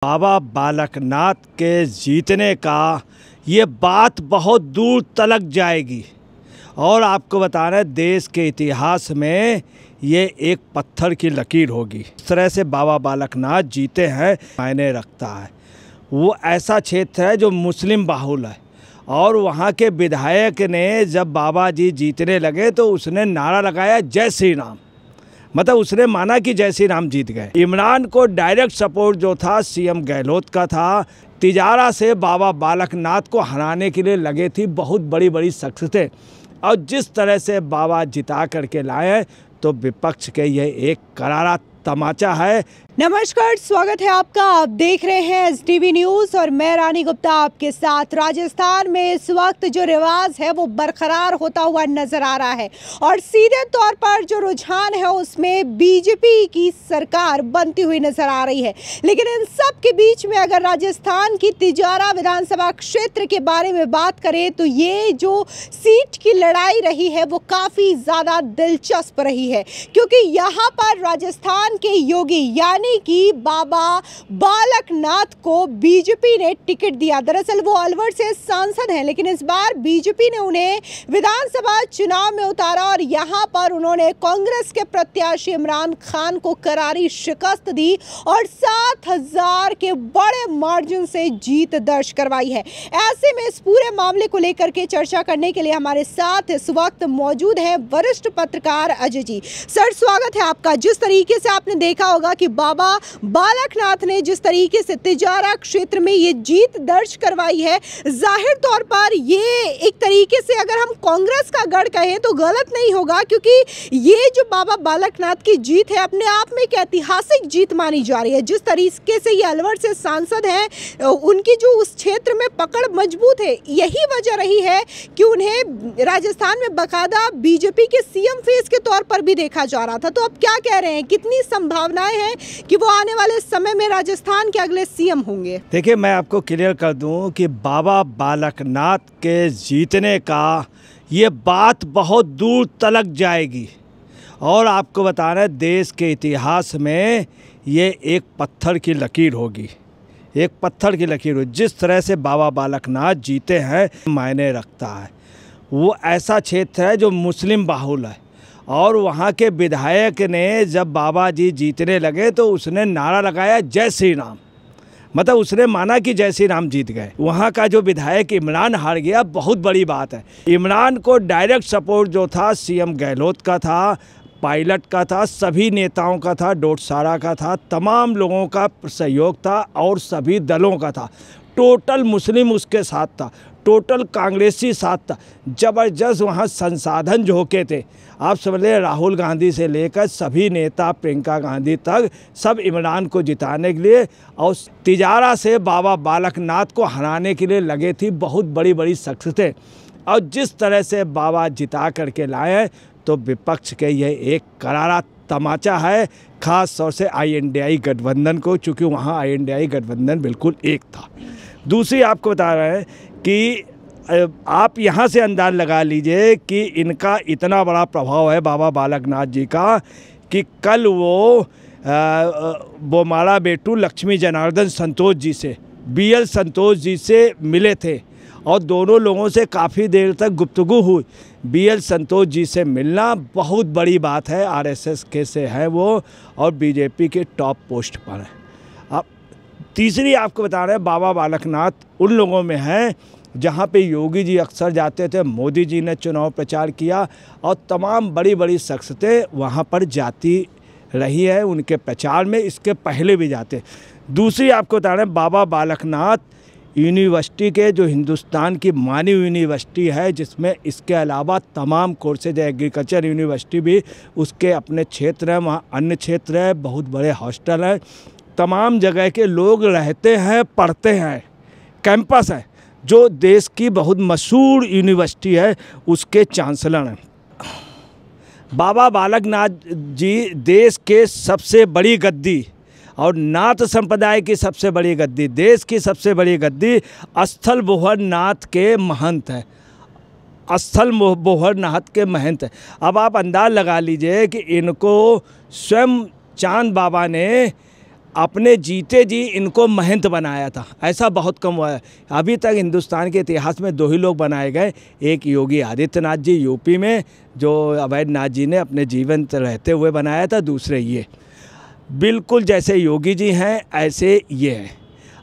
बाबा बालकनाथ के जीतने का ये बात बहुत दूर तलक जाएगी और आपको बता रहे हैं देश के इतिहास में ये एक पत्थर की लकीर होगी। इस तरह से बाबा बालकनाथ जीते हैं मायने रखता है। वो ऐसा क्षेत्र है जो मुस्लिम बाहुल है और वहाँ के विधायक ने जब बाबा जी जीतने लगे तो उसने नारा लगाया जय श्री राम, मतलब उसने माना कि जय श्री राम जीत गए। इमरान को डायरेक्ट सपोर्ट जो था सीएम गहलोत का था। तिजारा से बाबा बालकनाथ को हराने के लिए लगे थी बहुत बड़ी बड़ी शख्सियतें और जिस तरह से बाबा जिता करके लाए तो विपक्ष के ये एक करारा तमाचा है। नमस्कार, स्वागत है आपका। आप देख रहे हैं एसटीवी न्यूज़ और मैं रानी गुप्ता आपके साथ। राजस्थान में इस वक्त जो रिवाज है वो बरकरार होता हुआ नजर आ रहा है और सीधे तौर पर जो रुझान है उसमें बीजेपी की सरकार बनती हुई नजर आ रही है। लेकिन इन सब के बीच में अगर राजस्थान की तिजारा विधानसभा क्षेत्र के बारे में बात करें तो ये जो सीट की लड़ाई रही है वो काफ़ी ज़्यादा दिलचस्प रही है, क्योंकि यहाँ पर राजस्थान के योगी यानी कि बाबा बालकनाथ को बीजेपी ने टिकट दिया। दरअसल वो अलवर से सांसद हैं, लेकिन इस बार बीजेपी ने उन्हें विधानसभा चुनाव में उतारा और यहां पर उन्होंने कांग्रेस के प्रत्याशी इमरान खान को करारी शिकस्त दी और 7,000 के बड़े मार्जिन से जीत दर्ज करवाई है। ऐसे में इस पूरे मामले को लेकर के चर्चा करने के लिए हमारे साथ इस वक्त मौजूद हैं वरिष्ठ पत्रकार अजय जी। सर, स्वागत है आपका। जिस तरीके से आपने देखा होगा कि बाबा बालकनाथ ने जिस तरीके से तिजारा क्षेत्र में ये जीत दर्ज करवाई है, जाहिर तौर पर ये एक तरीके से अगर हम कांग्रेस का गढ़ कहें तो गलत नहीं होगा, क्योंकि ये जो बाबा बालकनाथ की जीत है अपने आप में एक ऐतिहासिक जीत मानी जा रही है। जिस तरीके से ये अलवर से सांसद हैं, उनकी जो उस क्षेत्र में पकड़ मजबूत है, यही वजह रही है कि उन्हें राजस्थान में बाकायदा बीजेपी के सीएम फेस के तौर पर भी देखा जा रहा था। तो अब क्या कह रहे हैं, कितनी संभावनाएं हैं कि वो आने वाले समय में राजस्थान के अगले सीएम होंगे? देखिए, मैं आपको क्लियर कर दूं कि बाबा बालकनाथ के जीतने का ये बात बहुत दूर तलक जाएगी और आपको बता रहे हैं देश के इतिहास में ये एक पत्थर की लकीर होगी, एक पत्थर की लकीर हो। जिस तरह से बाबा बालकनाथ जीते हैं मायने रखता है। वो ऐसा क्षेत्र है जो मुस्लिम बाहुल है और वहाँ के विधायक ने जब बाबा जी जीतने लगे तो उसने नारा लगाया जय श्री राम, मतलब उसने माना कि जय श्री राम जीत गए। वहाँ का जो विधायक इमरान हार गया, बहुत बड़ी बात है। इमरान को डायरेक्ट सपोर्ट जो था सीएम गहलोत का था, पायलट का था, सभी नेताओं का था, डोटसारा का था, तमाम लोगों का सहयोग था और सभी दलों का था। टोटल मुस्लिम उसके साथ था, टोटल कांग्रेसी साथ था। ज़बरदस्त वहाँ संसाधन झोंके थे। आप समझ लें, राहुल गांधी से लेकर सभी नेता, प्रियंका गांधी तक, सब इमरान को जिताने के लिए और तिजारा से बाबा बालकनाथ को हराने के लिए लगे थी बहुत बड़ी बड़ी शख्सियतें और जिस तरह से बाबा जिता करके लाए तो विपक्ष के ये एक करारा तमाचा है, ख़ास तौर से INDI गठबंधन को, चूँकि वहाँ INDI गठबंधन बिल्कुल एक था। दूसरी आपको बता रहे हैं कि आप यहाँ से अंदाज़ लगा लीजिए कि इनका इतना बड़ा प्रभाव है बाबा बालकनाथ जी का कि कल वो बोमाला बेटू लक्ष्मी जनार्दन संतोष जी से, BL संतोष जी से मिले थे और दोनों लोगों से काफ़ी देर तक गुफ्तगू हुई। BL संतोष जी से मिलना बहुत बड़ी बात है। RSS के से हैं वो और बीजेपी के टॉप पोस्ट पर हैं। अब तीसरी आपको बता रहे हैं, बाबा बालकनाथ उन लोगों में हैं जहाँ पे योगी जी अक्सर जाते थे, मोदी जी ने चुनाव प्रचार किया और तमाम बड़ी बड़ी शख्सियतें वहाँ पर जाती रही है उनके प्रचार में, इसके पहले भी जाते। दूसरी आपको बता रहे हैं, बाबा बालकनाथ यूनिवर्सिटी के जो हिंदुस्तान की मानी यूनिवर्सिटी है, जिसमें इसके अलावा तमाम कोर्सेज है, एग्रीकल्चर यूनिवर्सिटी भी उसके अपने क्षेत्र हैं, वहाँ अन्य क्षेत्र है, बहुत बड़े हॉस्टल हैं, तमाम जगह के लोग रहते हैं, पढ़ते हैं, कैंपस है, जो देश की बहुत मशहूर यूनिवर्सिटी है, उसके चांसलर हैं। बाबा बालकनाथ जी देश के सबसे बड़ी गद्दी और नाथ संप्रदाय की सबसे बड़ी गद्दी, देश की सबसे बड़ी गद्दी स्थल बोहर नाथ के महंत हैं, स्थल बोहर नाथ के महंत हैं। अब आप अंदाज़ लगा लीजिए कि इनको स्वयं चांद बाबा ने अपने जीते जी इनको महंत बनाया था, ऐसा बहुत कम हुआ है। अभी तक हिंदुस्तान के इतिहास में 2 ही लोग बनाए गए, एक योगी आदित्यनाथ जी यूपी में जो अवैधनाथ जी ने अपने जीवन रहते हुए बनाया था, दूसरे ये। बिल्कुल जैसे योगी जी हैं ऐसे ये हैं।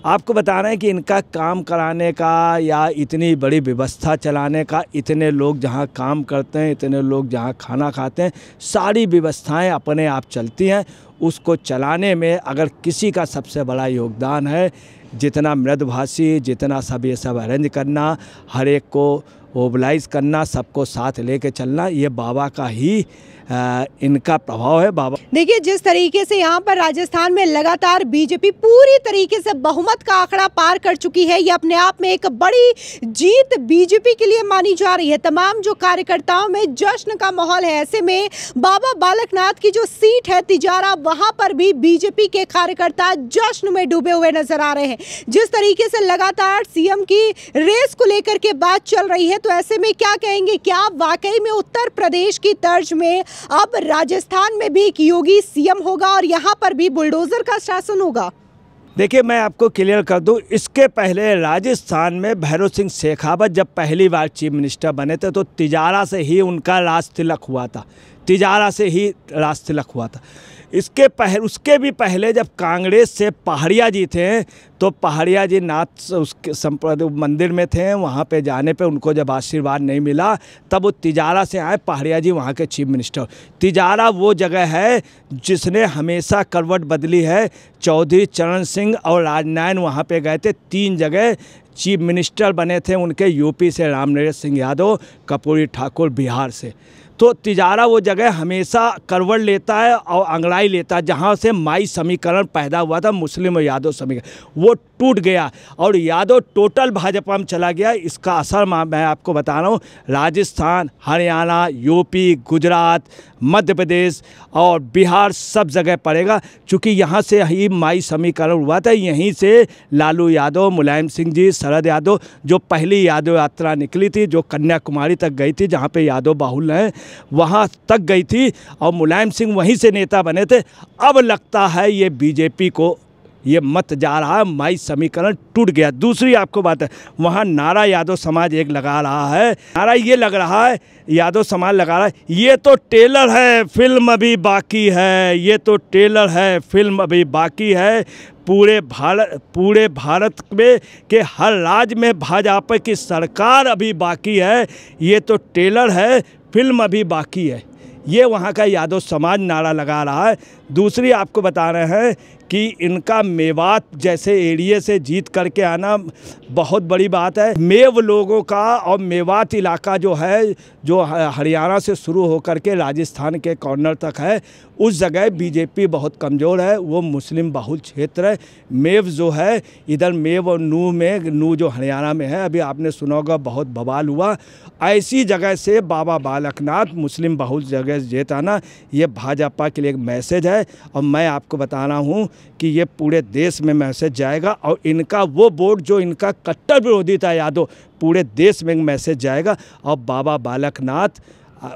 आपको बता रहे हैं कि इनका काम कराने का या इतनी बड़ी व्यवस्था चलाने का, इतने लोग जहाँ काम करते हैं, इतने लोग जहाँ खाना खाते हैं, सारी व्यवस्थाएं अपने आप चलती हैं। उसको चलाने में अगर किसी का सबसे बड़ा योगदान है, जितना मृदभाषी, जितना सब ये सब अरेंज करना, हर एक को मोबिलाइज़ करना, सबको साथ लेके चलना, ये बाबा का ही इनका प्रभाव है। बाबा देखिए, जिस तरीके से यहाँ पर राजस्थान में लगातार बीजेपी पूरी तरीके से बहुमत का आंकड़ा पार कर चुकी है, ये अपने आप में एक बड़ी जीत बीजेपी के लिए मानी जा रही है। तमाम जो कार्यकर्ताओं में जश्न का माहौल है। ऐसे में बाबा बालकनाथ की जो सीट है तिजारा, वहां पर भी बीजेपी के कार्यकर्ता जश्न में डूबे हुए नजर आ रहे हैं। जिस तरीके से लगातार सीएम की रेस को लेकर के बात चल रही है, तो ऐसे में क्या कहेंगे, क्या वाकई में उत्तर प्रदेश की तर्ज में अब राजस्थान में भी एक योगी सीएम होगा और यहां पर भी बुलडोजर का शासन होगा? देखिए, मैं आपको क्लियर कर दूं, इसके पहले राजस्थान में भैरव सिंह शेखावत जब पहली बार चीफ मिनिस्टर बने थे तो तिजारा से ही उनका राज तिलक हुआ था, तिजारा से ही राज तिलक हुआ था। उसके भी पहले जब कांग्रेस से पहाड़िया जी थे, तो पहाड़िया जी नाथ उसके संप्रदाय मंदिर में थे, वहाँ पे जाने पे उनको जब आशीर्वाद नहीं मिला, तब वो तिजारा से आए, पहाड़िया जी वहाँ के चीफ मिनिस्टर। तिजारा वो जगह है जिसने हमेशा करवट बदली है। चौधरी चरण सिंह और राजनारायण वहाँ पे गए थे, 3 जगह चीफ मिनिस्टर बने थे उनके, यूपी से रामनरेश सिंह यादव, कर्पूरी ठाकुर बिहार से। तो तिजारा वो जगह हमेशा करवट लेता है और अंगड़ाई लेता है, जहाँ से माई समीकरण पैदा हुआ था, मुस्लिम और यादव समीकरण, वो टूट गया और यादव टोटल भाजपा में चला गया। इसका असर मैं आपको बता रहा हूँ, राजस्थान, हरियाणा, यूपी, गुजरात, मध्य प्रदेश और बिहार सब जगह पड़ेगा, क्योंकि यहाँ से ही माई समीकरण हुआ था। यहीं से लालू यादव, मुलायम सिंह जी, शरद यादव, जो पहली यादव यात्रा निकली थी, जो कन्याकुमारी तक गई थी, जहाँ पे यादव बाहुल हैं, वहाँ तक गई थी और मुलायम सिंह वहीं से नेता बने थे। अब लगता है ये बीजेपी को ये मत जा रहा है, माई समीकरण टूट गया। दूसरी आपको बात है, वहाँ नारा यादव समाज एक लगा रहा है, नारा ये लग रहा है, यादव समाज लगा रहा है, ये तो टेलर है, फिल्म अभी बाकी है, ये तो टेलर है, फिल्म अभी बाकी है। पूरे भारत में के हर राज्य में भाजपा की सरकार अभी बाकी है, ये तो टेलर है, फिल्म अभी बाकी है। ये वहाँ का यादव समाज नारा लगा रहा है। दूसरी आपको बता रहे हैं कि इनका मेवात जैसे एरिया से जीत करके आना बहुत बड़ी बात है। मेव लोगों का और मेवात इलाका जो है, जो हरियाणा से शुरू होकर के राजस्थान के कॉर्नर तक है, उस जगह बीजेपी बहुत कमज़ोर है, वो मुस्लिम बहुल क्षेत्र है। मेव जो है इधर मेव और नूह में, नूह जो हरियाणा में है, अभी आपने सुना होगा बहुत बवाल हुआ। ऐसी जगह से बाबा बालकनाथ मुस्लिम बहुल जगह जिताना, ये भाजपा के लिए एक मैसेज है। और मैं आपको बता रहा हूँ कि ये पूरे देश में मैसेज जाएगा और इनका वो वोट जो इनका कट्टर विरोधी था यादव, पूरे देश में एक मैसेज जाएगा और बाबा बालकनाथ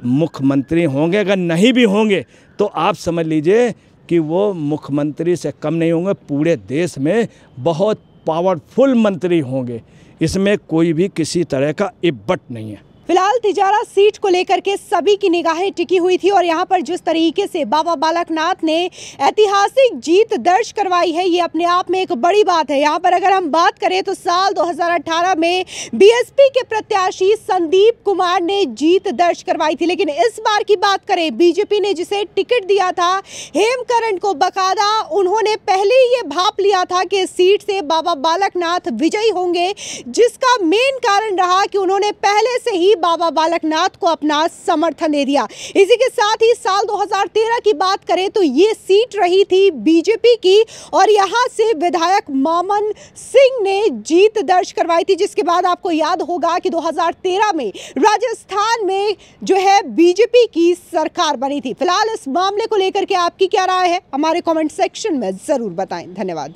मुख्यमंत्री होंगे। अगर नहीं भी होंगे तो आप समझ लीजिए कि वो मुख्यमंत्री से कम नहीं होंगे, पूरे देश में बहुत पावरफुल मंत्री होंगे। इसमें कोई भी किसी तरह का इब्बट नहीं है। फिलहाल तिजारा सीट को लेकर के सभी की निगाहें टिकी हुई थी और यहाँ पर जिस तरीके से बाबा बालकनाथ ने ऐतिहासिक जीत दर्ज करवाई है, ये अपने आप में एक बड़ी बात है। यहाँ पर अगर हम बात करें तो साल 2018 में बीएसपी के प्रत्याशी संदीप कुमार ने जीत दर्ज करवाई थी, लेकिन इस बार की बात करें, बीजेपी ने जिसे टिकट दिया था हेमकरण को, बकायदा उन्होंने पहले ये भाप लिया था कि इस सीट से बाबा बालकनाथ विजयी होंगे, जिसका मेन कारण रहा कि उन्होंने पहले से ही बाबा बालकनाथ को अपना समर्थन दे दिया। इसी के साथ ही साल 2013 की बात करें तो ये सीट रही थी बीजेपी की और यहां से विधायक मामन सिंह ने जीत दर्ज करवाई थी, जिसके बाद आपको याद होगा कि 2013 में राजस्थान में जो है बीजेपी की सरकार बनी थी। फिलहाल इस मामले को लेकर के आपकी क्या राय है, हमारे कमेंट सेक्शन में जरूर बताएं। धन्यवाद।